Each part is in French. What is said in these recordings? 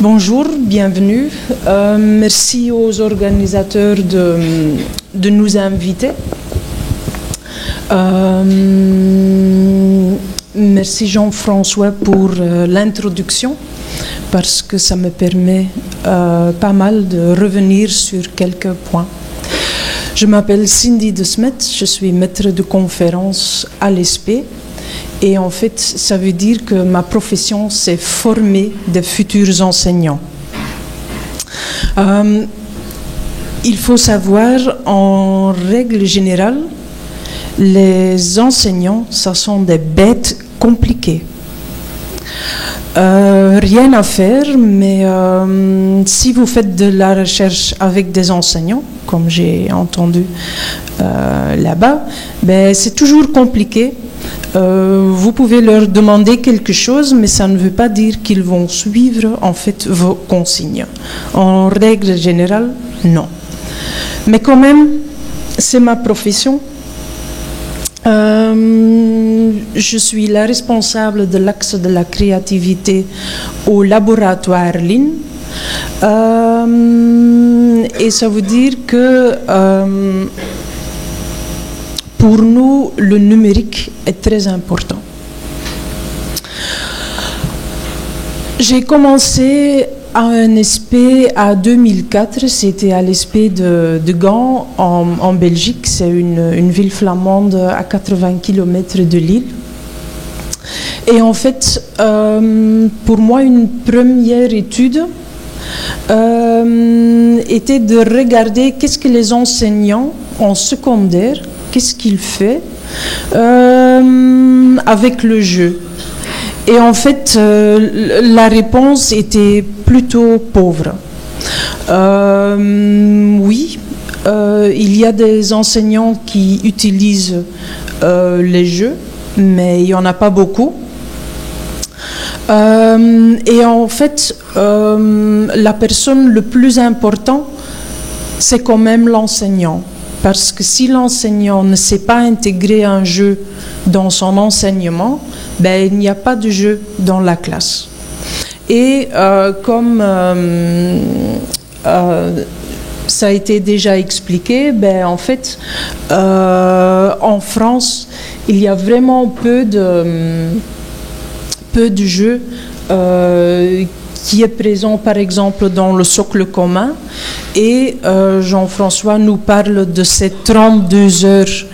Bonjour, bienvenue. Merci aux organisateurs de nous inviter. Merci Jean-François pour l'introduction, parce que ça me permet pas mal de revenir sur quelques points. Je m'appelle Cindy de Smet, je suis maître de conférence à l'ESP. Et en fait, ça veut dire que ma profession, c'est former de futurs enseignants. Il faut savoir, en règle générale, les enseignants, ça sont des bêtes compliquées. Rien à faire, mais si vous faites de la recherche avec des enseignants, comme j'ai entendu là-bas, ben, c'est toujours compliqué. Vous pouvez leur demander quelque chose, mais ça ne veut pas dire qu'ils vont suivre en fait vos consignes. En règle générale, non. Mais quand même, c'est ma profession. Je suis la responsable de l'axe de la créativité au laboratoire LIN. Et ça veut dire que pour nous, le numérique est très important. J'ai commencé à un SP en 2004, c'était à l'ESP de Gand, en Belgique. C'est une ville flamande à 80 km de Lille. Et en fait, pour moi, une première étude était de regarder qu'est-ce que les enseignants en secondaire, qu'est-ce qu'ils font avec le jeu. Et en fait, la réponse était plutôt pauvre. Oui, il y a des enseignants qui utilisent les jeux, mais il n'y en a pas beaucoup. Et en fait, la personne le plus important, c'est quand même l'enseignant. Parce que si l'enseignant ne sait pas intégrer un jeu dans son enseignement, ben, il n'y a pas de jeu dans la classe. Et comme ça a été déjà expliqué, ben, en fait, en France, il y a vraiment peu de jeux qui est présent par exemple dans le socle commun, et Jean-François nous parle de ces 32 heures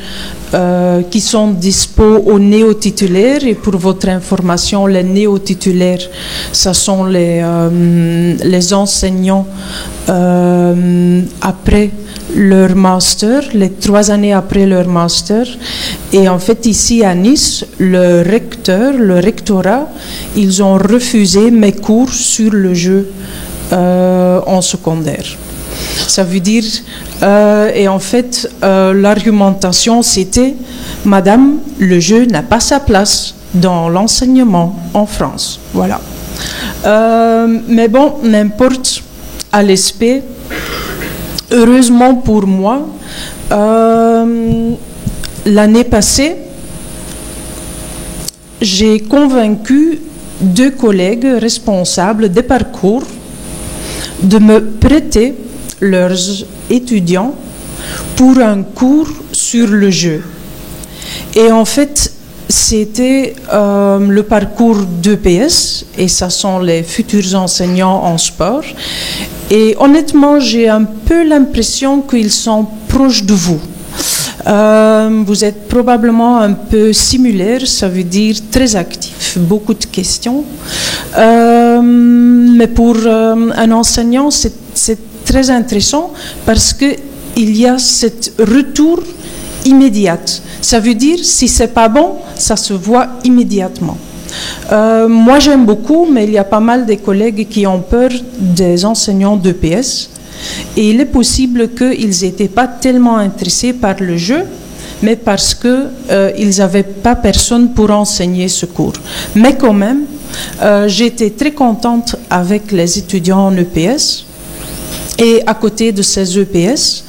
qui sont dispo aux néo-titulaires. Et pour votre information, les néo-titulaires, ce sont les enseignants après leur master, les 3 années après leur master. Et en fait, ici à Nice, le rectorat, ils ont refusé mes cours sur le jeu en secondaire. Ça veut dire, et en fait, l'argumentation, c'était, Madame, le jeu n'a pas sa place dans l'enseignement en France. Voilà. Mais bon, n'importe, à l'ESP, heureusement pour moi, l'année passée, j'ai convaincu 2 collègues responsables des parcours de me prêter leurs étudiants pour un cours sur le jeu. Et en fait, c'était le parcours d'EPS, et ça sont les futurs enseignants en sport. Et honnêtement, j'ai un peu l'impression qu'ils sont proches de vous. Vous êtes probablement un peu similaires, ça veut dire très actifs, beaucoup de questions. Mais pour un enseignant, c'est très intéressant parce qu'il y a cet retour immédiat. Ça veut dire, si c'est pas bon, ça se voit immédiatement. Moi, j'aime beaucoup, mais il y a pas mal de collègues qui ont peur des enseignants d'EPS. Et il est possible qu'ils n'étaient pas tellement intéressés par le jeu, mais parce qu'ils n'avaient pas personne pour enseigner ce cours. Mais quand même, j'étais très contente avec les étudiants en EPS. Et à côté de ces EPS,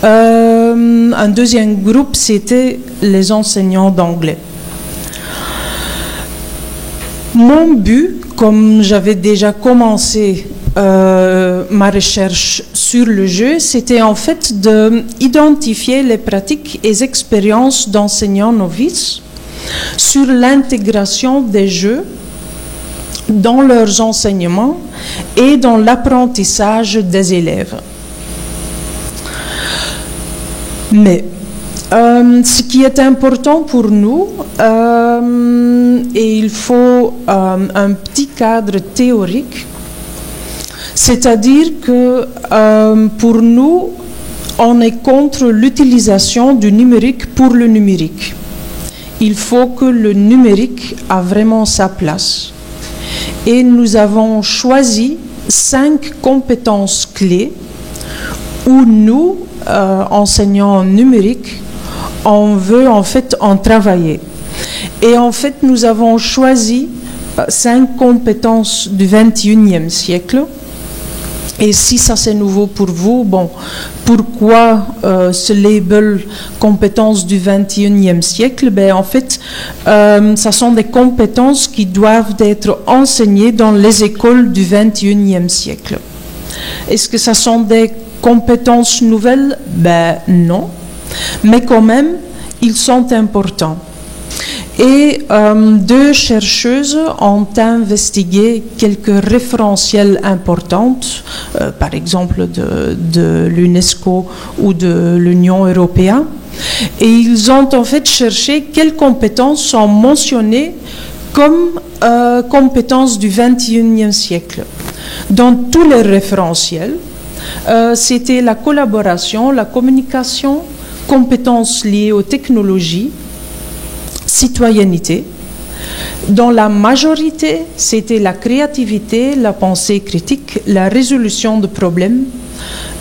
un deuxième groupe, c'était les enseignants d'anglais. Mon but, comme j'avais déjà commencé ma recherche sur le jeu, c'était en fait d'identifier les pratiques et expériences d'enseignants novices sur l'intégration des jeux dans leurs enseignements et dans l'apprentissage des élèves. Mais ce qui est important pour nous, et il faut un petit cadre théorique, c'est-à-dire que pour nous, on est contre l'utilisation du numérique pour le numérique. Il faut que le numérique a vraiment sa place. Et nous avons choisi 5 compétences clés où nous, enseignants numériques, on veut en fait en travailler. Et en fait, nous avons choisi 5 compétences du 21e siècle. Et si ça c'est nouveau pour vous, bon, pourquoi ce label compétences du 21e siècle? Ben, en fait, ça sont des compétences qui doivent être enseignées dans les écoles du 21e siècle. Est-ce que ça sont des compétences nouvelles? Ben non, mais quand même, ils sont importants. Et 2 chercheuses ont investigué quelques référentiels importants, par exemple de l'UNESCO ou de l'Union européenne. Et ils ont en fait cherché quelles compétences sont mentionnées comme compétences du 21e siècle. Dans tous les référentiels, c'était la collaboration, la communication, compétences liées aux technologies, citoyenneté. Dans la majorité, c'était la créativité, la pensée critique, la résolution de problèmes.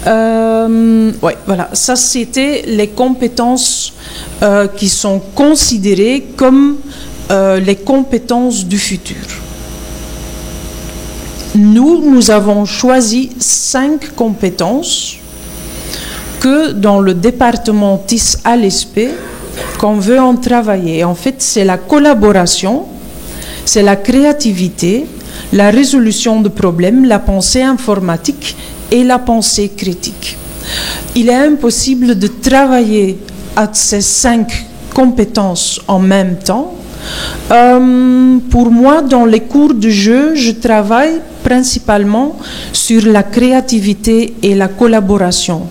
Ouais, voilà, ça c'était les compétences qui sont considérées comme les compétences du futur. Nous avons choisi 5 compétences que dans le département TIS à l'ESP, qu'on veut en travailler. En fait, c'est la collaboration, c'est la créativité, la résolution de problèmes, la pensée informatique et la pensée critique. Il est impossible de travailler à ces 5 compétences en même temps. Pour moi, dans les cours de jeu, je travaille principalement sur la créativité et la collaboration.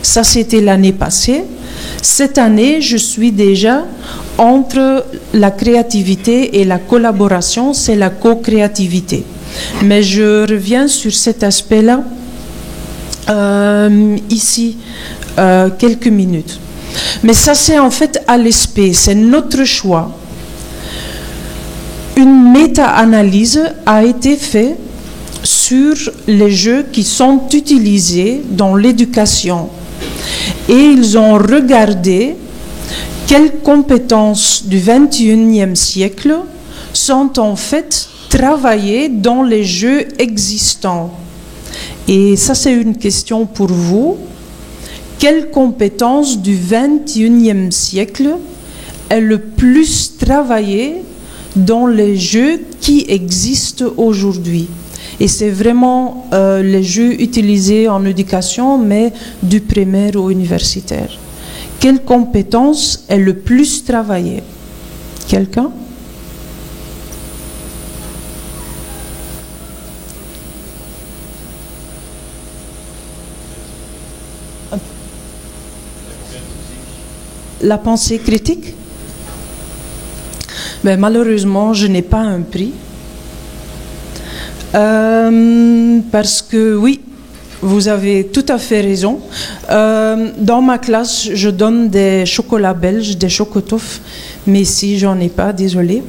Ça, c'était l'année passée. Cette année, je suis déjà entre la créativité et la collaboration, c'est la co-créativité. Mais je reviens sur cet aspect-là ici quelques minutes. Mais ça, c'est en fait à l'ESP, c'est notre choix. Une méta-analyse a été faite sur les jeux qui sont utilisés dans l'éducation. Et ils ont regardé quelles compétences du 21e siècle sont en fait travaillées dans les jeux existants. Et ça, c'est une question pour vous. Quelle compétence du 21e siècle est le plus travaillée dans les jeux qui existent aujourd'hui? Et c'est vraiment les jeux utilisés en éducation, mais du primaire au universitaire. Quelle compétence est le plus travaillée? Quelqu'un? La pensée critique? Ben, malheureusement, je n'ai pas un prix. Parce que oui, vous avez tout à fait raison. Dans ma classe, je donne des chocolats belges, des chocotoffs, mais si j'en ai pas, désolé.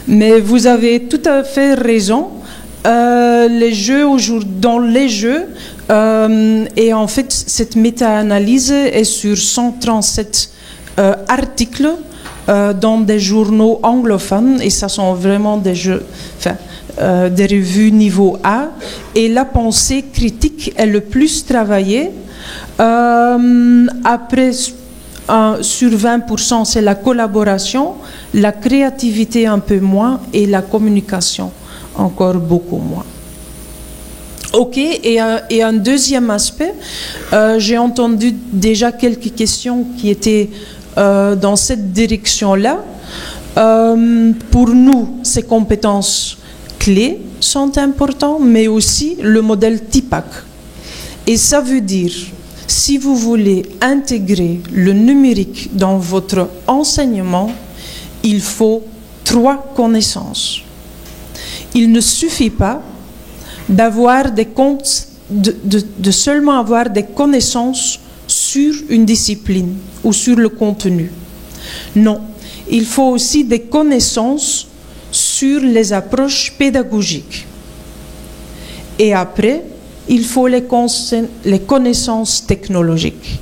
Mais vous avez tout à fait raison. Les jeux dans les jeux, et en fait, cette méta-analyse est sur 137 articles dans des journaux anglophones, et ça sont vraiment des jeux, enfin, des revues niveau A, et la pensée critique est le plus travaillée. Après, sur 20%, c'est la collaboration, la créativité un peu moins, et la communication encore beaucoup moins. Ok, et un deuxième aspect, j'ai entendu déjà quelques questions qui étaient dans cette direction-là. Pour nous, ces compétences clés sont importantes, mais aussi le modèle TIPAC. Et ça veut dire, si vous voulez intégrer le numérique dans votre enseignement, il faut 3 connaissances. Il ne suffit pas d'avoir de seulement avoir des connaissances sur une discipline ou sur le contenu. Non, il faut aussi des connaissances sur les approches pédagogiques. Et après, il faut les connaissances technologiques.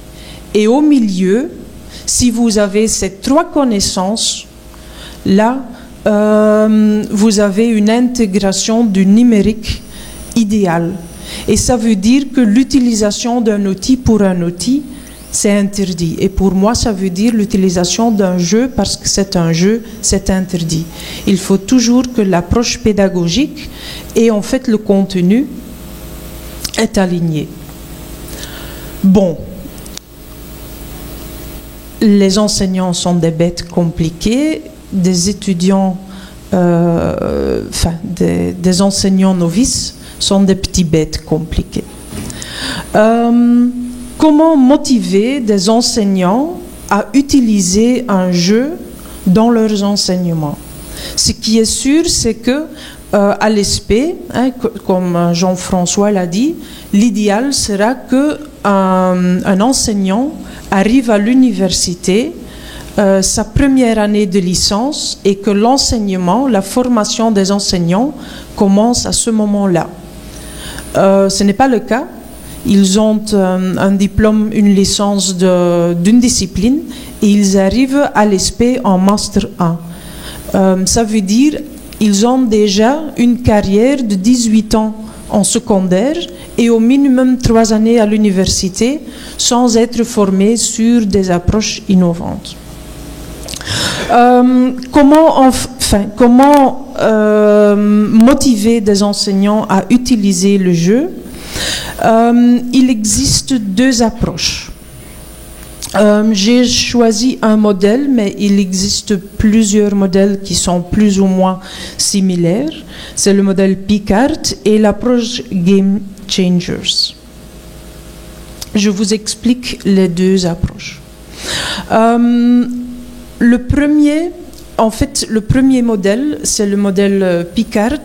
Et au milieu, si vous avez ces 3 connaissances, là, vous avez une intégration du numérique idéal. Et ça veut dire que l'utilisation d'un outil pour un outil, c'est interdit. Et pour moi, ça veut dire l'utilisation d'un jeu parce que c'est un jeu, c'est interdit. Il faut toujours que l'approche pédagogique et en fait le contenu est aligné. Bon, les enseignants sont des bêtes compliquées, des étudiants, des enseignants novices sont des petits bêtes compliqués. Comment motiver des enseignants à utiliser un jeu dans leurs enseignements? Ce qui est sûr, c'est que à l'ESP, comme Jean-François l'a dit, l'idéal sera qu'un enseignant arrive à l'université sa première année de licence et que l'enseignement, la formation des enseignants commence à ce moment-là. Ce n'est pas le cas. Ils ont un diplôme, une licence d'une discipline et ils arrivent à l'ESP en Master 1. Ça veut dire qu'ils ont déjà une carrière de 18 ans en secondaire et au minimum 3 années à l'université sans être formés sur des approches innovantes. Comment motiver des enseignants à utiliser le jeu? Il existe 2 approches. J'ai choisi un modèle, mais il existe plusieurs modèles qui sont plus ou moins similaires. C'est le modèle Picard et l'approche Game Changers. Je vous explique les 2 approches. Le premier modèle, c'est le modèle Picard.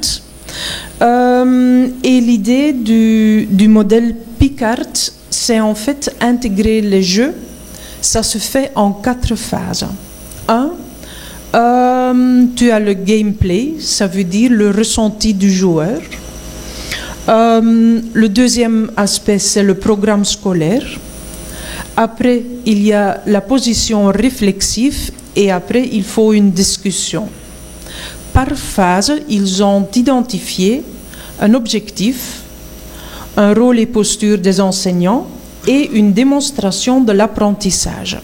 Et l'idée du modèle Picard, c'est en fait intégrer les jeux. Ça se fait en 4 phases. 1, tu as le gameplay, ça veut dire le ressenti du joueur. Le deuxième aspect, c'est le programme scolaire. Après, il y a la position réflexive et après, il faut une discussion. Par phase, ils ont identifié un objectif, un rôle et posture des enseignants et une démonstration de l'apprentissage.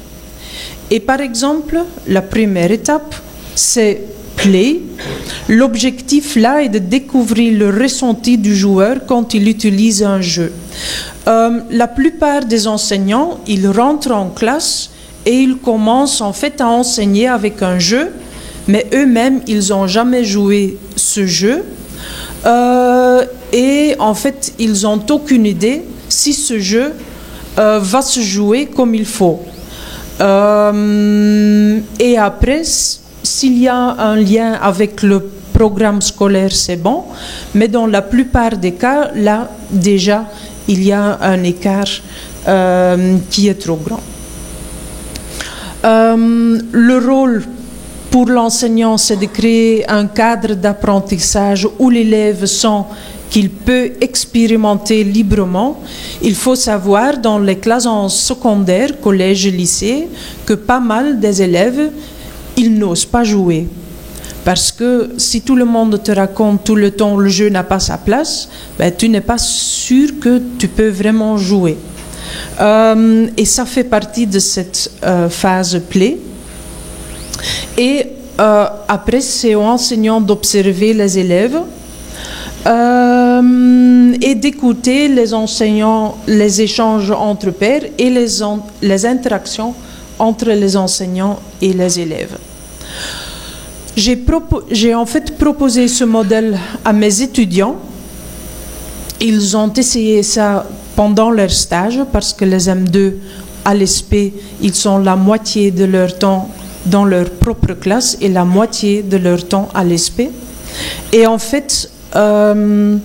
Et par exemple, la première étape, c'est play. L'objectif là est de découvrir le ressenti du joueur quand il utilise un jeu. La plupart des enseignants, ils rentrent en classe et ils commencent en fait à enseigner avec un jeu, mais eux-mêmes, ils n'ont jamais joué ce jeu. Et en fait, ils n'ont aucune idée si ce jeu va se jouer comme il faut. Et après, s'il y a un lien avec le programme scolaire, c'est bon. Mais dans la plupart des cas, là, déjà, il y a un écart qui est trop grand. Le rôle pour l'enseignant, c'est de créer un cadre d'apprentissage où l'élève sent qu'il peut expérimenter librement. Il faut savoir, dans les classes en secondaire, collège et lycée, que pas mal des élèves, ils n'osent pas jouer. Parce que si tout le monde te raconte tout le temps le jeu n'a pas sa place, ben, tu n'es pas sûr que tu peux vraiment jouer. Et ça fait partie de cette phase play. Et après, c'est aux enseignants d'observer les élèves. et d'écouter les enseignants, les échanges entre pairs et les interactions entre les enseignants et les élèves. J'ai en fait proposé ce modèle à mes étudiants. Ils ont essayé ça pendant leur stage parce que les M2 à l'ESP, ils sont la moitié de leur temps dans leur propre classe et la moitié de leur temps à l'ESP. Et en fait, comme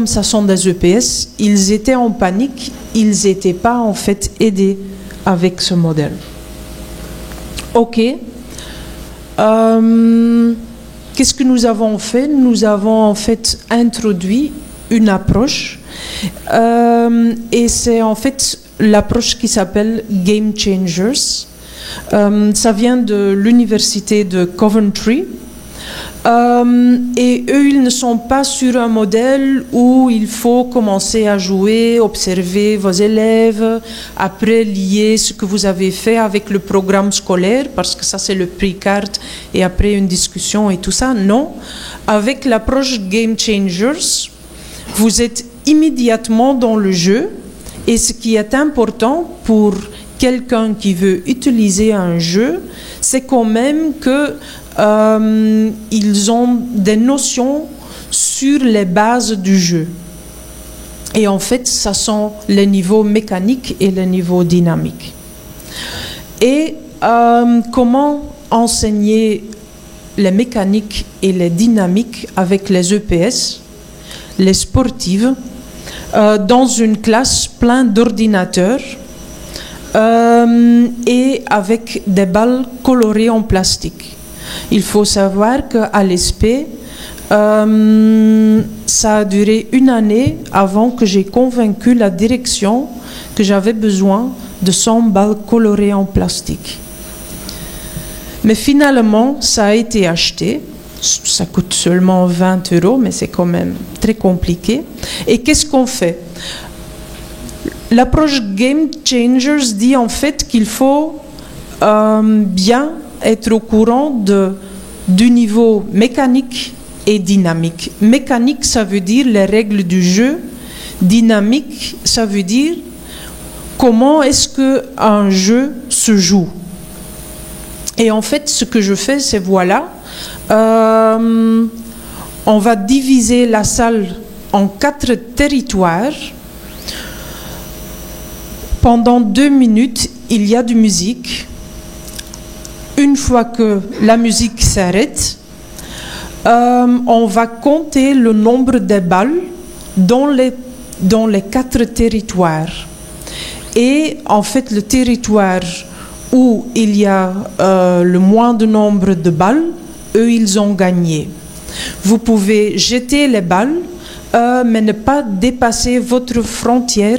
ça sont des EPS, ils étaient en panique, ils n'étaient pas en fait aidés avec ce modèle. Ok. Qu'est-ce que nous avons fait? Nous avons en fait introduit une approche et c'est en fait l'approche qui s'appelle Game Changers. Ça vient de l'université de Coventry. Et eux, ils ne sont pas sur un modèle où il faut commencer à jouer, observer vos élèves, après lier ce que vous avez fait avec le programme scolaire, parce que ça c'est le pre-cart, et après une discussion et tout ça. Non, avec l'approche Game Changers, vous êtes immédiatement dans le jeu, et ce qui est important pour quelqu'un qui veut utiliser un jeu, c'est quand même que ils ont des notions sur les bases du jeu. Et en fait, ça sont les niveaux mécaniques et les niveaux dynamiques. Et comment enseigner les mécaniques et les dynamiques avec les EPS, les sportives, dans une classe pleine d'ordinateurs et avec des balles colorées en plastique. Il faut savoir qu'à l'ESP, ça a duré une année avant que j'ai convaincu la direction que j'avais besoin de 100 balles colorées en plastique. Mais finalement, ça a été acheté. Ça coûte seulement 20 €, mais c'est quand même très compliqué. Et qu'est-ce qu'on fait? L'approche Game Changers dit en fait qu'il faut bien être au courant du niveau mécanique et dynamique. Mécanique, ça veut dire les règles du jeu. Dynamique, ça veut dire comment est-ce qu'un jeu se joue. Et en fait, ce que je fais, c'est voilà, on va diviser la salle en 4 territoires. Pendant 2 minutes, il y a de musique. Une fois que la musique s'arrête, on va compter le nombre de balles dans les 4 territoires. Et en fait, le territoire où il y a le moins de nombre de balles, eux, ils ont gagné. Vous pouvez jeter les balles, mais ne pas dépasser votre frontière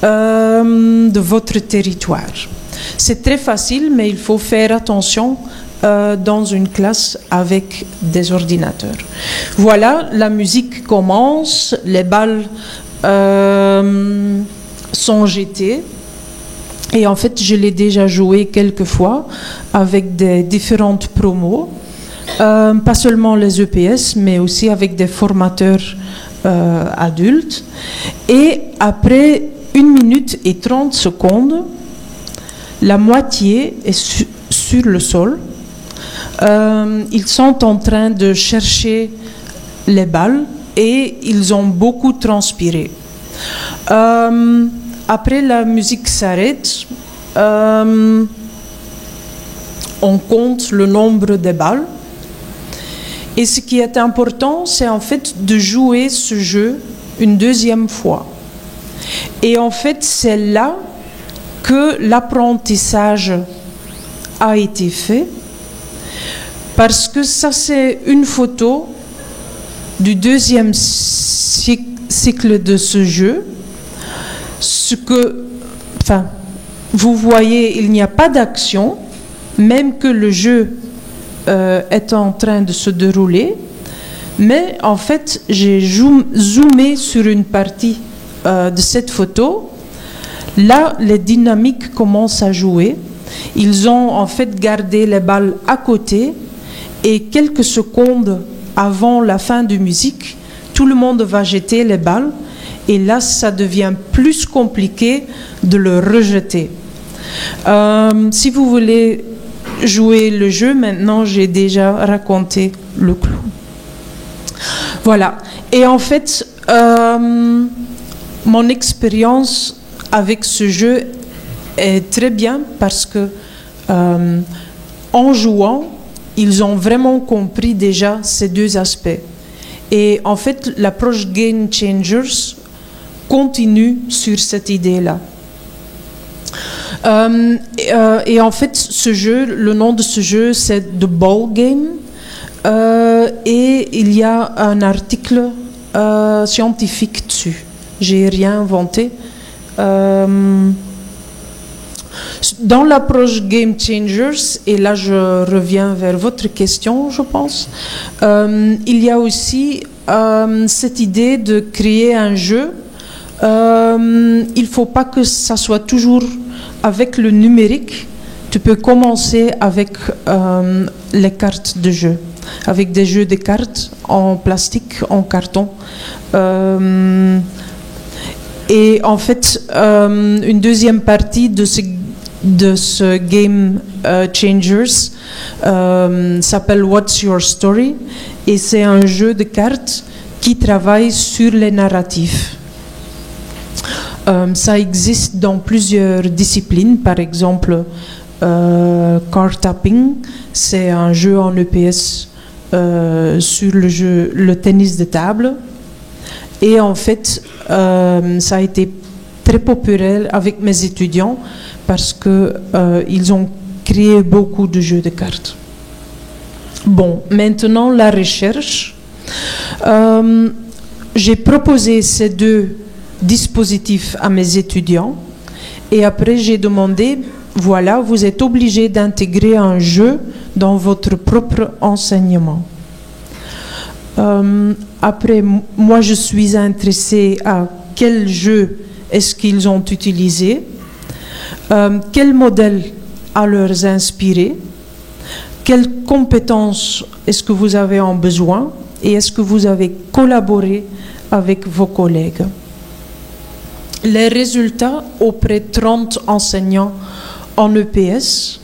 de votre territoire. C'est très facile, mais il faut faire attention dans une classe avec des ordinateurs. Voilà, la musique commence, les balles sont jetées. Et en fait, je l'ai déjà joué quelques fois avec des différentes promos, pas seulement les EPS, mais aussi avec des formateurs adultes. Et après 1 minute et 30 secondes, la moitié est sur le sol. Ils sont en train de chercher les balles et ils ont beaucoup transpiré. Après, la musique s'arrête. On compte le nombre de balles. Et ce qui est important, c'est en fait de jouer ce jeu une 2e fois. Et en fait, c'est là que l'apprentissage a été fait, parce que ça, c'est une photo du 2e cycle de ce jeu. Vous voyez, il n'y a pas d'action, même que le jeu est en train de se dérouler, mais en fait, j'ai zoomé sur une partie de cette photo. Là, les dynamiques commencent à jouer. Ils ont en fait gardé les balles à côté et quelques secondes avant la fin de musique, tout le monde va jeter les balles et là, ça devient plus compliqué de le rejeter. Si vous voulez jouer le jeu, maintenant, j'ai déjà raconté le clou. Voilà. Et en fait, mon expérience avec ce jeu est très bien parce que en jouant, ils ont vraiment compris déjà ces deux aspects. Et en fait, l'approche Game Changers continue sur cette idée-là. Et en fait, ce jeu, le nom de ce jeu, c'est The Ball Game. Et il y a un article scientifique dessus. J'ai rien inventé. Dans l'approche Game Changers, et là je reviens vers votre question, je pense, il y a aussi cette idée de créer un jeu. Il ne faut pas que ça soit toujours avec le numérique. Tu peux commencer avec les cartes de jeu, avec des jeux de cartes en plastique, en carton. Et en fait, une deuxième partie de ce Game Changers s'appelle What's Your Story? Et c'est un jeu de cartes qui travaille sur les narratifs. Ça existe dans plusieurs disciplines, par exemple card tapping, c'est un jeu en EPS sur le tennis de table. Et en fait, ça a été très populaire avec mes étudiants parce qu'ils ont créé beaucoup de jeux de cartes. Bon, maintenant la recherche. J'ai proposé ces deux dispositifs à mes étudiants et après j'ai demandé, voilà, vous êtes obligés d'intégrer un jeu dans votre propre enseignement. Après, moi je suis intéressée à quel jeu est-ce qu'ils ont utilisé, quel modèle a leur inspiré, quelles compétences est-ce que vous avez en besoin et est-ce que vous avez collaboré avec vos collègues. Les résultats auprès de 30 enseignants en EPS,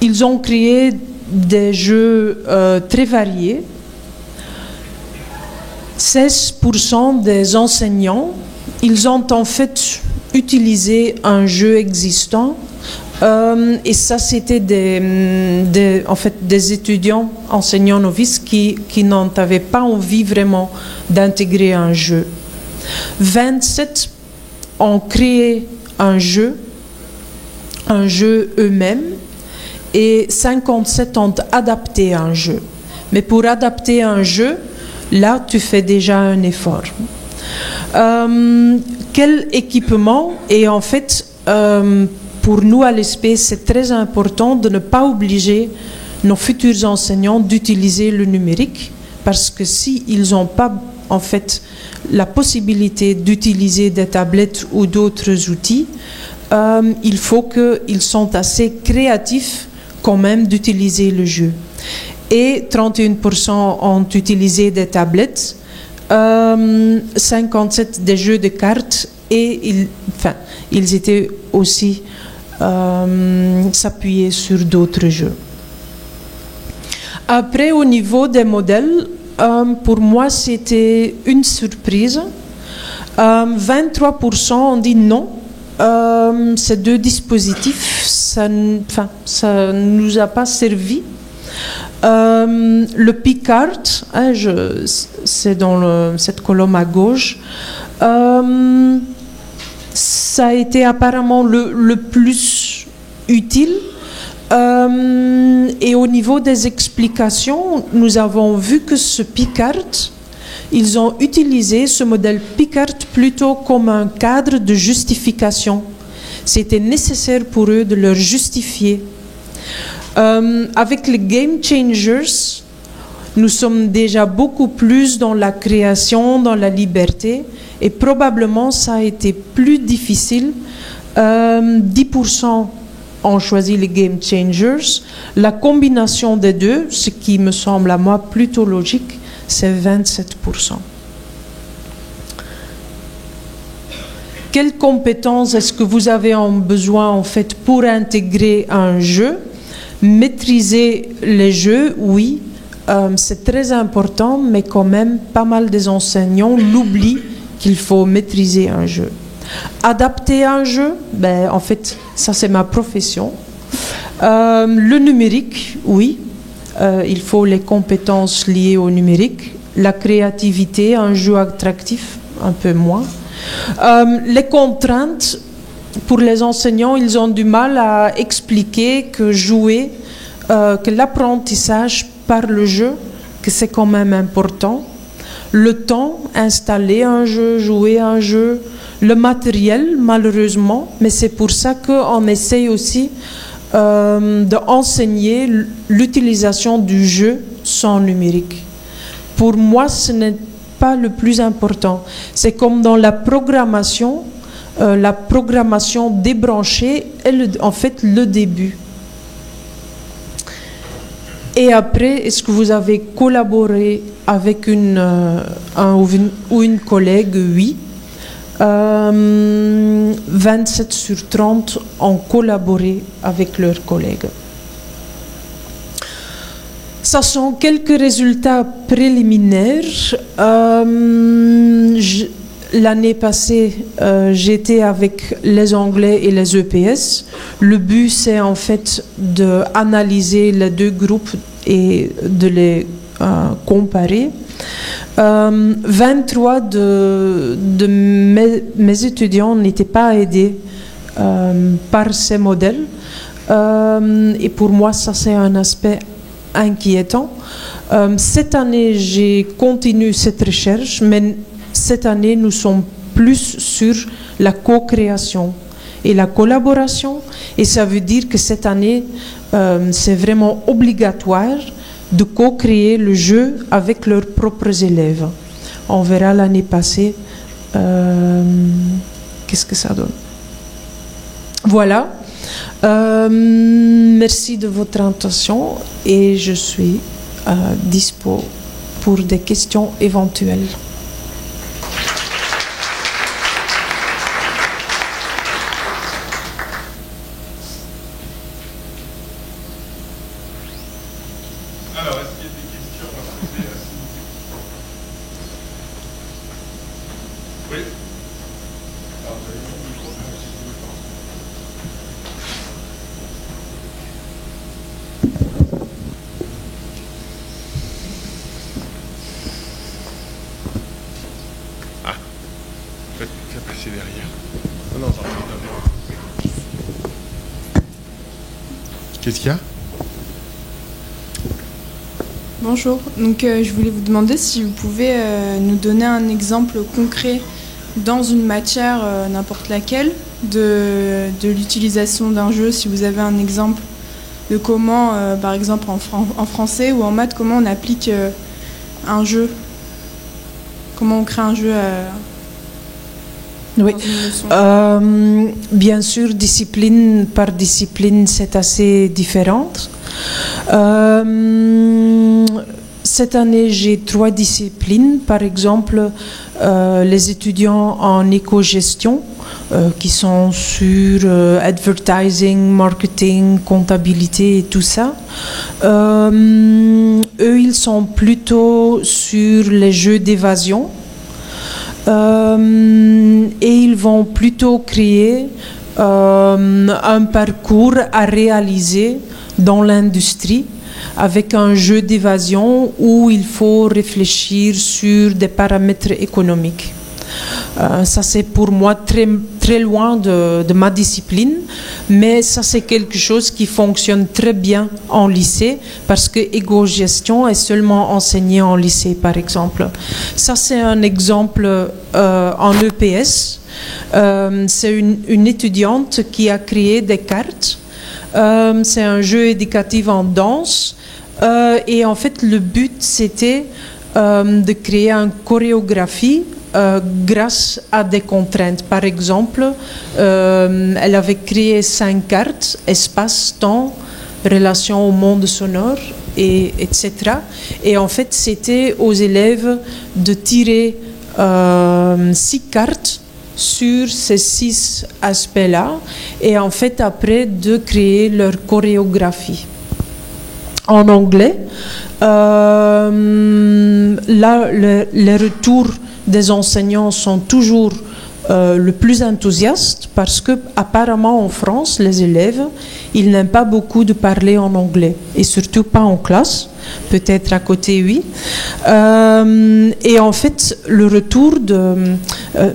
ils ont créé des jeux très variés. 16% des enseignants, ils ont en fait utilisé un jeu existant et ça c'était des étudiants enseignants novices qui n'avaient pas envie vraiment d'intégrer un jeu. 27 ont créé un jeu eux-mêmes et 57 ont adapté un jeu. Mais pour adapter un jeu, là, tu fais déjà un effort. Quel équipement? Et en fait, pour nous à l'ESP, c'est très important de ne pas obliger nos futurs enseignants d'utiliser le numérique parce que s'ils n'ont pas en fait la possibilité d'utiliser des tablettes ou d'autres outils, il faut qu'ils soient assez créatifs quand même d'utiliser le jeu. Et 31% ont utilisé des tablettes, 57 des jeux de cartes et ils étaient aussi s'appuyer sur d'autres jeux. Après, au niveau des modèles, pour moi, c'était une surprise. 23% ont dit non. Ces deux dispositifs, ça ne nous a pas servi. Le Picard, c'est dans cette colonne à gauche, ça a été apparemment le plus utile. Et au niveau des explications, nous avons vu que ce Picard, ils ont utilisé ce modèle Picard plutôt comme un cadre de justification. C'était nécessaire pour eux de leur justifier. Avec les Game Changers, nous sommes déjà beaucoup plus dans la création, dans la liberté, et probablement ça a été plus difficile. 10% ont choisi les Game Changers. La combination des deux, ce qui me semble à moi plutôt logique, c'est 27%. quelles compétences est-ce que vous avez besoin en fait pour intégrer un jeu? Maîtriser les jeux, oui, c'est très important, mais quand même pas mal des enseignants l'oublient qu'il faut maîtriser un jeu. Adapter un jeu, ben, en fait, ça c'est ma profession. Le numérique, oui, il faut les compétences liées au numérique. La créativité, un jeu attractif, un peu moins. Les contraintes, pour les enseignants, ils ont du mal à expliquer que jouer, que l'apprentissage par le jeu, que c'est quand même important. Le temps, installer un jeu, jouer un jeu, le matériel, malheureusement, mais c'est pour ça qu'on essaye aussi d'enseigner l'utilisation du jeu sans numérique. Pour moi, ce n'est pas le plus important. C'est comme dans la programmation débranchée est en fait le début. Et après, est-ce que vous avez collaboré avec un ou une collègue? Oui. 27 sur 30 ont collaboré avec leurs collègues. Ça sont quelques résultats préliminaires. L'année passée, j'étais avec les Anglais et les EPS. Le but, c'est en fait d'analyser les deux groupes et de les comparer. 23 de mes étudiants n'étaient pas aidés par ces modèles. Et pour moi, ça, c'est un aspect inquiétant. Cette année, j'ai continué cette recherche, mais cette année, nous sommes plus sur la co-création et la collaboration. Et ça veut dire que cette année, c'est vraiment obligatoire de co-créer le jeu avec leurs propres élèves. On verra l'année passée qu'est-ce que ça donne. Voilà. Merci de votre attention et je suis dispo pour des questions éventuelles. Alors, est-ce qu'il y a des questions à poser à ce niveau? Oui. Alors, vous avez le micro, si vous voulez pas. Ah, faites passer derrière. Non, non, j'en ai bien. Qu'est-ce qu'il y a? Bonjour, donc je voulais vous demander si vous pouvez nous donner un exemple concret dans une matière, n'importe laquelle, de l'utilisation d'un jeu, si vous avez un exemple de comment, par exemple en français ou en maths, comment on applique un jeu, comment on crée un jeu oui. Bien sûr, discipline par discipline, c'est assez différent. Cette année, j'ai 3 disciplines. Par exemple, les étudiants en éco-gestion qui sont sur advertising, marketing, comptabilité et tout ça. Eux, ils sont plutôt sur les jeux d'évasion. Et ils vont plutôt créer un parcours à réaliser dans l'industrie avec un jeu d'évasion où il faut réfléchir sur des paramètres économiques. Ça, c'est pour moi très, très loin de ma discipline, mais ça, c'est quelque chose qui fonctionne très bien en lycée parce que éco-gestion est seulement enseignée en lycée, par exemple. Ça, c'est un exemple en EPS. C'est une étudiante qui a créé des cartes. C'est un jeu éducatif en danse. Et en fait, le but, c'était de créer une chorégraphie grâce à des contraintes. Par exemple, elle avait créé 5 cartes, espace, temps, relation au monde sonore, etc. Et en fait, c'était aux élèves de tirer 6 cartes sur ces 6 aspects-là et en fait après de créer leur chorégraphie. En anglais, là, les retours des enseignants sont toujours le plus enthousiastes parce que apparemment en France, les élèves, ils n'aiment pas beaucoup de parler en anglais et surtout pas en classe. Peut-être à côté, oui. Et en fait, le retour de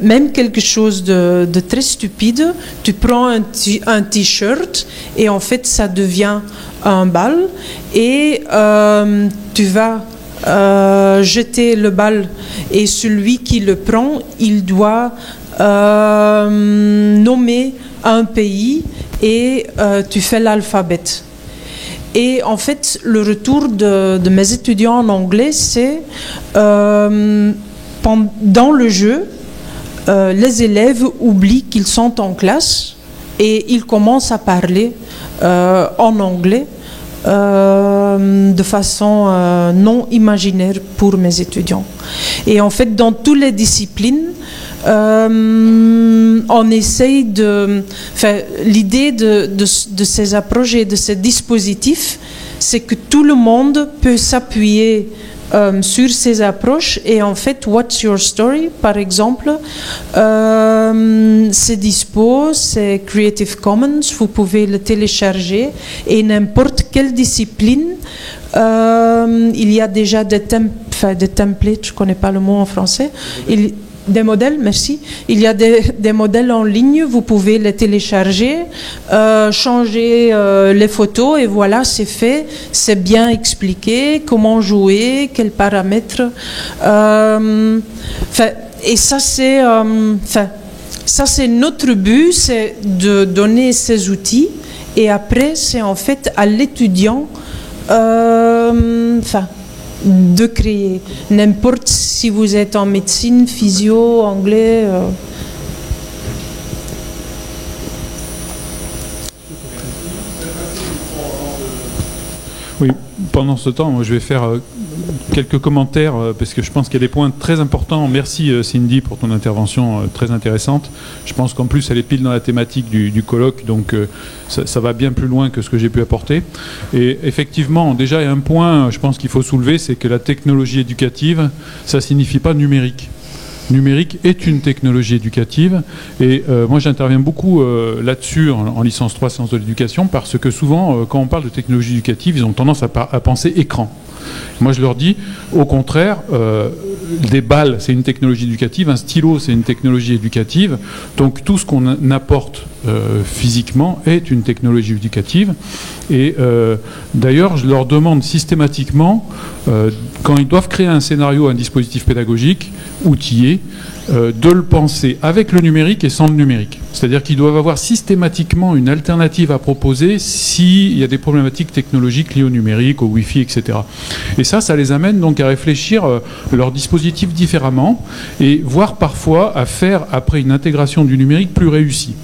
même quelque chose de très stupide, tu prends un t-shirt et en fait, ça devient un bal et tu vas jeter le bal et celui qui le prend, il doit nommer un pays et tu fais l'alphabet. Et en fait, le retour de mes étudiants en anglais, c'est dans le jeu, les élèves oublient qu'ils sont en classe et ils commencent à parler en anglais de façon non imaginaire pour mes étudiants. Et en fait, dans toutes les disciplines, on essaye l'idée de ces approches et de ces dispositifs, c'est que tout le monde peut s'appuyer sur ces approches et en fait What's Your Story par exemple c'est dispo, c'est Creative Commons, vous pouvez le télécharger et n'importe quelle discipline il y a déjà des templates, je ne connais pas le mot en français, des modèles, merci. Il y a des modèles en ligne, vous pouvez les télécharger, changer les photos et voilà, c'est fait, c'est bien expliqué, comment jouer, quels paramètres. Et ça c'est notre but, c'est de donner ces outils et après c'est en fait à l'étudiant de créer. N'importe si vous êtes en médecine, physio, anglais. Oui, pendant ce temps, moi, je vais faire quelques commentaires parce que je pense qu'il y a des points très importants. Merci Cindy pour ton intervention très intéressante. Je pense qu'en plus elle est pile dans la thématique du colloque, donc ça va bien plus loin que ce que j'ai pu apporter. Et effectivement, déjà il y a un point, je pense qu'il faut soulever, c'est que la technologie éducative, ça signifie pas numérique. Numérique est une technologie éducative et moi j'interviens beaucoup là-dessus en licence 3 sciences de l'éducation parce que souvent quand on parle de technologie éducative ils ont tendance à penser écran. Moi je leur dis au contraire des balles c'est une technologie éducative, un stylo c'est une technologie éducative, donc tout ce qu'on apporte physiquement est une technologie éducative et d'ailleurs je leur demande systématiquement quand ils doivent créer un scénario, un dispositif pédagogique outillé, de le penser avec le numérique et sans le numérique. C'est-à-dire qu'ils doivent avoir systématiquement une alternative à proposer s'il y a des problématiques technologiques liées au numérique, au Wi-Fi, etc. Et ça les amène donc à réfléchir leur dispositif différemment et voire parfois à faire après une intégration du numérique plus réussie.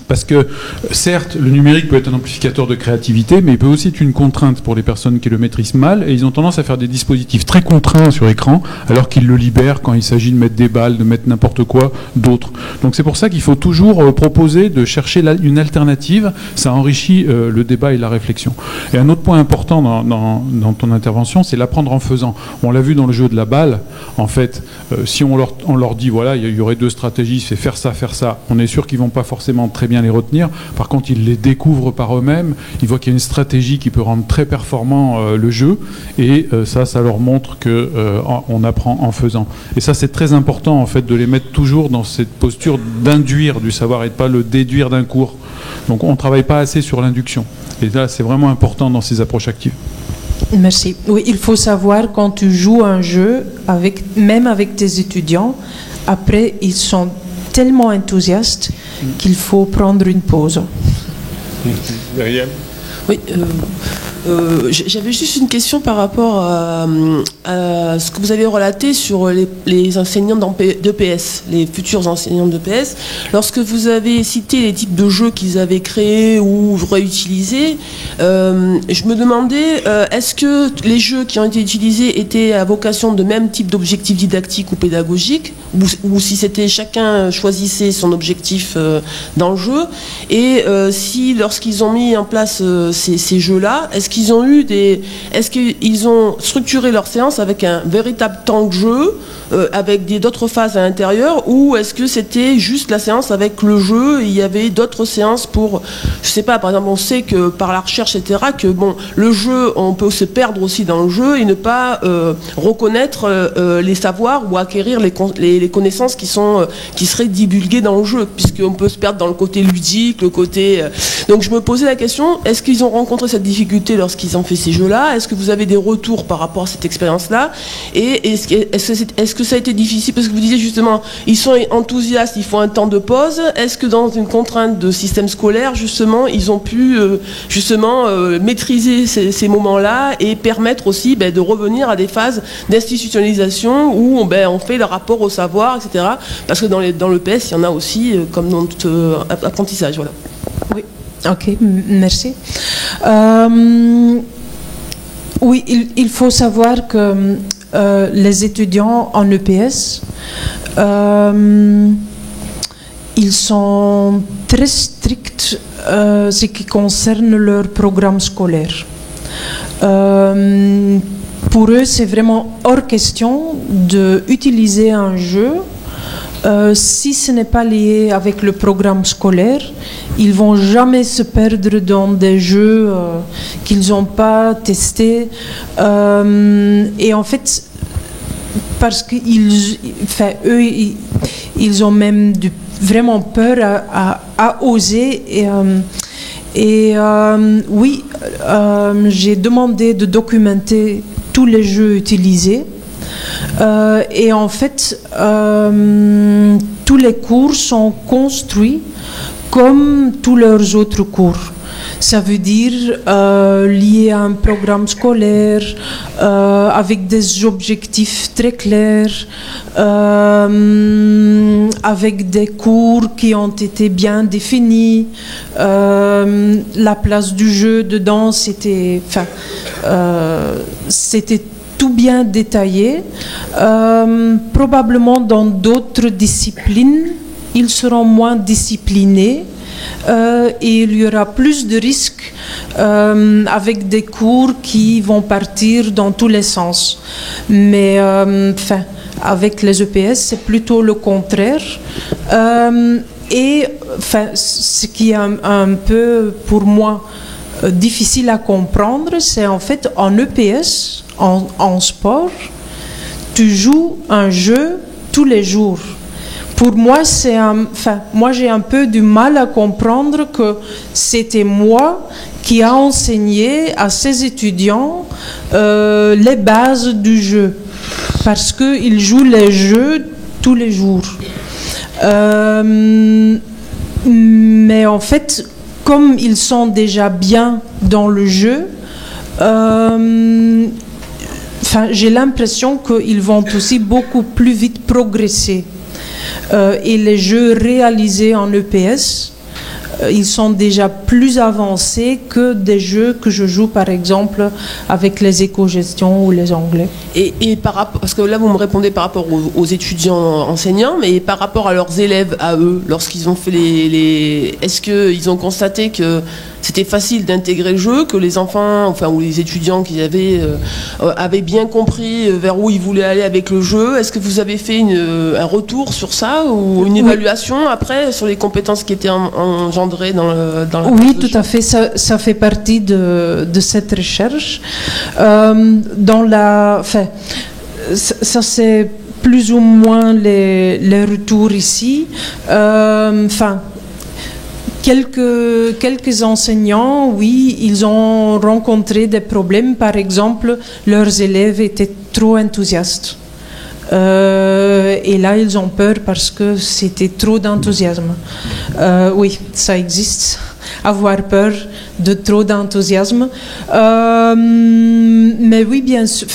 Parce que, certes, le numérique peut être un amplificateur de créativité, mais il peut aussi être une contrainte pour les personnes qui le maîtrisent mal, et ils ont tendance à faire des dispositifs très contraints sur écran, alors qu'ils le libèrent quand il s'agit de mettre des balles, de mettre n'importe quoi d'autre. Donc c'est pour ça qu'il faut toujours proposer de chercher une alternative, ça enrichit le débat et la réflexion. Et un autre point important dans ton intervention, c'est l'apprendre en faisant. On l'a vu dans le jeu de la balle, en fait, si on leur dit, voilà, il y aurait 2 stratégies, c'est faire ça, on est sûr qu'ils vont pas forcément très bien les retenir. Par contre, ils les découvrent par eux-mêmes. Ils voient qu'il y a une stratégie qui peut rendre très performant le jeu. Et ça leur montre que on apprend en faisant. Et ça, c'est très important, en fait, de les mettre toujours dans cette posture d'induire du savoir et de pas le déduire d'un cours. Donc, on ne travaille pas assez sur l'induction. Et là, c'est vraiment important dans ces approches actives. Merci. Oui, il faut savoir quand tu joues un jeu, même avec tes étudiants, après, ils sont tellement enthousiaste qu'il faut prendre une pause. Myriam ? Oui, J'avais juste une question par rapport à ce que vous avez relaté sur les enseignants d'EPS, les futurs enseignants d'EPS. Lorsque vous avez cité les types de jeux qu'ils avaient créés ou réutilisés, je me demandais, est-ce que les jeux qui ont été utilisés étaient à vocation de même type d'objectif didactique ou pédagogique, ou si c'était chacun choisissait son objectif dans le jeu, et si lorsqu'ils ont mis en place ces jeux-là, est-ce qu'ils ont structuré leur séance avec un véritable temps de jeu, avec d'autres phases à l'intérieur, ou est-ce que c'était juste la séance avec le jeu et il y avait d'autres séances pour, je sais pas, par exemple, on sait que par la recherche, etc., que bon, le jeu, on peut se perdre aussi dans le jeu et ne pas reconnaître les savoirs ou acquérir les connaissances qui seraient divulguées dans le jeu, puisqu'on peut se perdre dans le côté ludique, le côté... Donc je me posais la question, est-ce qu'ils ont rencontré cette difficulté lorsqu'ils ont fait ces jeux-là? Est-ce que vous avez des retours par rapport à cette expérience-là? Et est-ce que ça a été difficile? Parce que vous disiez justement, ils sont enthousiastes, ils font un temps de pause. Est-ce que dans une contrainte de système scolaire, justement, ils ont pu maîtriser ces moments-là et permettre aussi de revenir à des phases d'institutionnalisation où on fait le rapport au savoir, etc. Parce que dans l'EPS, il y en a aussi, comme dans tout apprentissage. Voilà. Oui, ok, merci. Oui, il faut savoir que les étudiants en EPS, ils sont très stricts ce qui concerne leur programme scolaire. Pour eux, c'est vraiment hors question d'utiliser un jeu. Si ce n'est pas lié avec le programme scolaire, ils vont jamais se perdre dans des jeux qu'ils n'ont pas testés. Et en fait, parce qu'ils ont même vraiment peur à oser. Oui, j'ai demandé de documenter tous les jeux utilisés. Et en fait, tous les cours sont construits comme tous leurs autres cours. Ça veut dire lié à un programme scolaire, avec des objectifs très clairs, avec des cours qui ont été bien définis. La place du jeu dedans, c'était tout bien détaillé. Probablement dans d'autres disciplines, ils seront moins disciplinés et il y aura plus de risques avec des cours qui vont partir dans tous les sens. Mais avec les EPS, c'est plutôt le contraire. Ce qui est un peu pour moi difficile à comprendre, c'est en fait en EPS, en sport, tu joues un jeu tous les jours. Pour moi, moi j'ai un peu du mal à comprendre que c'était moi qui a enseigné à ces étudiants les bases du jeu, parce qu'ils jouent les jeux tous les jours. Mais en fait, comme ils sont déjà bien dans le jeu, j'ai l'impression qu'ils vont aussi beaucoup plus vite progresser. Et les jeux réalisés en EPS, ils sont déjà plus avancés que des jeux que je joue par exemple avec les éco-gestions ou les anglais. Et par rapport, parce que là vous me répondez par rapport aux étudiants enseignants, mais par rapport à leurs élèves à eux, lorsqu'ils ont fait est-ce qu'ils ont constaté que c'était facile d'intégrer le jeu, que les enfants, ou les étudiants qui avaient bien compris vers où ils voulaient aller avec le jeu? Est-ce que vous avez fait un retour sur ça ou une évaluation après sur les compétences qui étaient engendrées dans la Oui, tout à fait. Ça fait partie de cette recherche. Ça c'est plus ou moins les retours ici. Quelques enseignants, oui, ils ont rencontré des problèmes. Par exemple, leurs élèves étaient trop enthousiastes. Et là, ils ont peur parce que c'était trop d'enthousiasme. Oui, ça existe. Avoir peur de trop d'enthousiasme. Mais oui, bien sûr,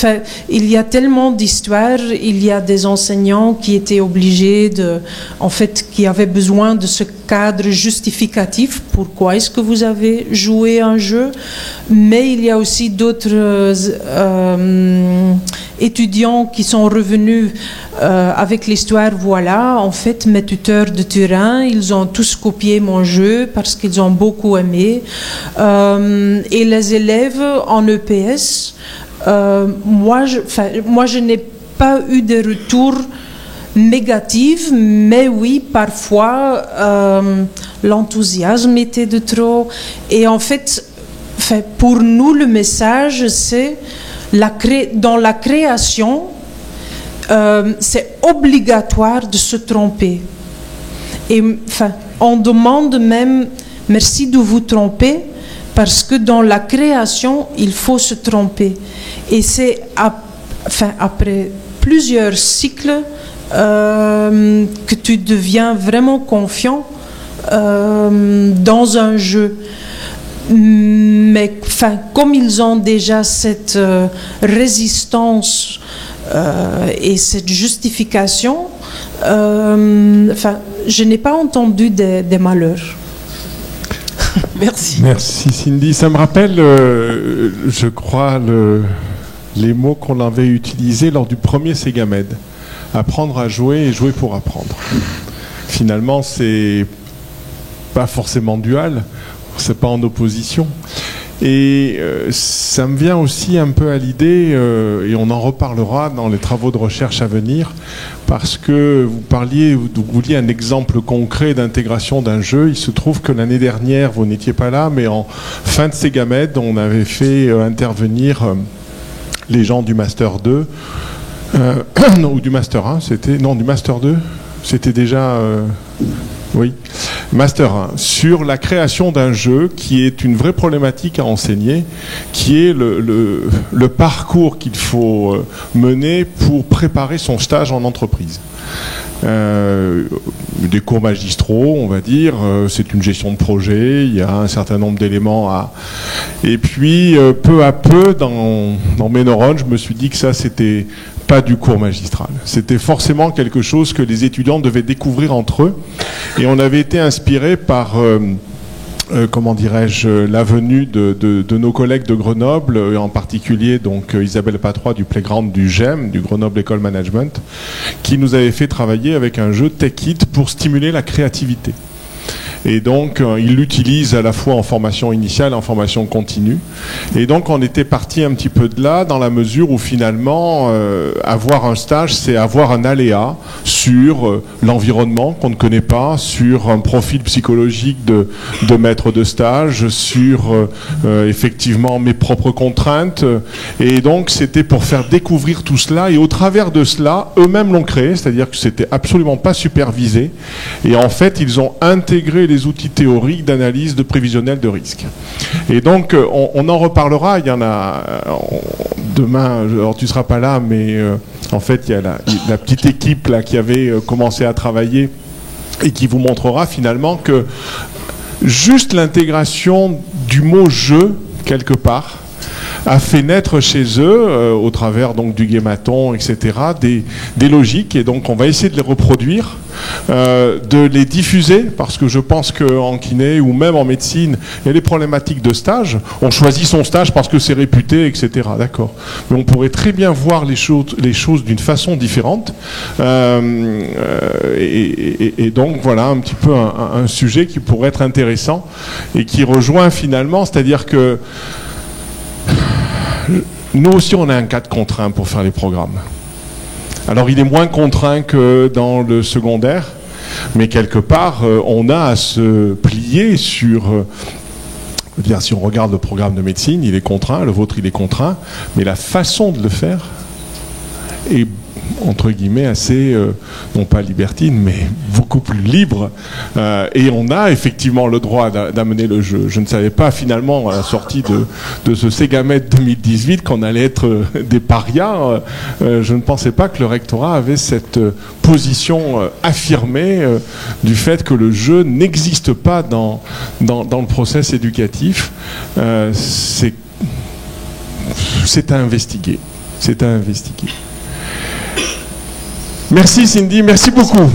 il y a tellement d'histoires, il y a des enseignants qui étaient obligés qui avaient besoin de ce cadre justificatif. Pourquoi est-ce que vous avez joué un jeu? Mais il y a aussi d'autres étudiants qui sont revenus avec l'histoire. Voilà, en fait, mes tuteurs de Turin, ils ont tous copié mon jeu parce qu'ils ont beaucoup aimé. Et les élèves en EPS, moi, je n'ai pas eu de retours négatifs, mais oui, parfois, l'enthousiasme était de trop. Et en fait, pour nous, le message, c'est dans la création, c'est obligatoire de se tromper. Et on demande même merci de vous tromper, parce que dans la création, il faut se tromper. Et c'est après plusieurs cycles que tu deviens vraiment confiant dans un jeu. Mais comme ils ont déjà cette résistance et cette justification, je n'ai pas entendu des malheurs. Merci. Merci Cindy. Ça me rappelle, je crois, les mots qu'on avait utilisés lors du premier Segamed. Apprendre à jouer et jouer pour apprendre. Finalement, c'est pas forcément dual, c'est pas en opposition. Et ça me vient aussi un peu à l'idée, et on en reparlera dans les travaux de recherche à venir, parce que vous vouliez un exemple concret d'intégration d'un jeu. Il se trouve que l'année dernière, vous n'étiez pas là, mais en fin de Segamed, on avait fait intervenir les gens du Master 2, ou du Master 1, du Master 2, c'était déjà... oui, Master 1, sur la création d'un jeu qui est une vraie problématique à enseigner, qui est le parcours qu'il faut mener pour préparer son stage en entreprise. Des cours magistraux, on va dire, c'est une gestion de projet, il y a un certain nombre d'éléments à... Et puis, peu à peu, dans mes neurones, je me suis dit que ça, c'était pas du cours magistral. C'était forcément quelque chose que les étudiants devaient découvrir entre eux. Et on avait été inspiré par... comment dirais-je, la venue de nos collègues de Grenoble, en particulier donc Isabelle Patrois du Playground du GEM, du Grenoble École Management, qui nous avait fait travailler avec un jeu TechIt pour stimuler la créativité. Et donc, il l'utilise à la fois en formation initiale et en formation continue. Et donc, on était parti un petit peu de là, dans la mesure où finalement, avoir un stage, c'est avoir un aléa sur l'environnement qu'on ne connaît pas, sur un profil psychologique de maître de stage, sur effectivement mes propres contraintes. Et donc, c'était pour faire découvrir tout cela. Et au travers de cela, eux-mêmes l'ont créé, c'est-à-dire que c'était absolument pas supervisé. Et en fait, ils ont intégré les outils théoriques d'analyse de prévisionnel de risque. Et donc, on en reparlera. Il y en a demain. Alors, tu seras pas là, mais en fait, il y a la petite équipe là qui avait commencé à travailler et qui vous montrera finalement que juste l'intégration du mot jeu quelque part a fait naître chez eux, au travers donc du guématon, etc., des logiques. Et donc, on va essayer de les reproduire, de les diffuser, parce que je pense qu'en kiné ou même en médecine, il y a des problématiques de stage. On choisit son stage parce que c'est réputé, etc. D'accord. Mais on pourrait très bien voir les choses d'une façon différente. Et donc, voilà un petit peu un sujet qui pourrait être intéressant et qui rejoint finalement, c'est-à-dire que nous aussi, on a un cadre contraint pour faire les programmes. Alors, il est moins contraint que dans le secondaire, mais quelque part, on a à se plier sur... si on regarde le programme de médecine, il est contraint, le vôtre, il est contraint, mais la façon de le faire est entre guillemets, assez, non pas libertine, mais beaucoup plus libre. Et on a effectivement le droit d'amener le jeu. Je ne savais pas finalement, à la sortie de ce Segamet 2018, qu'on allait être des parias. Je ne pensais pas que le rectorat avait cette position affirmée du fait que le jeu n'existe pas dans le process éducatif. C'est à investiguer. C'est à investiguer. Merci Cindy, merci beaucoup.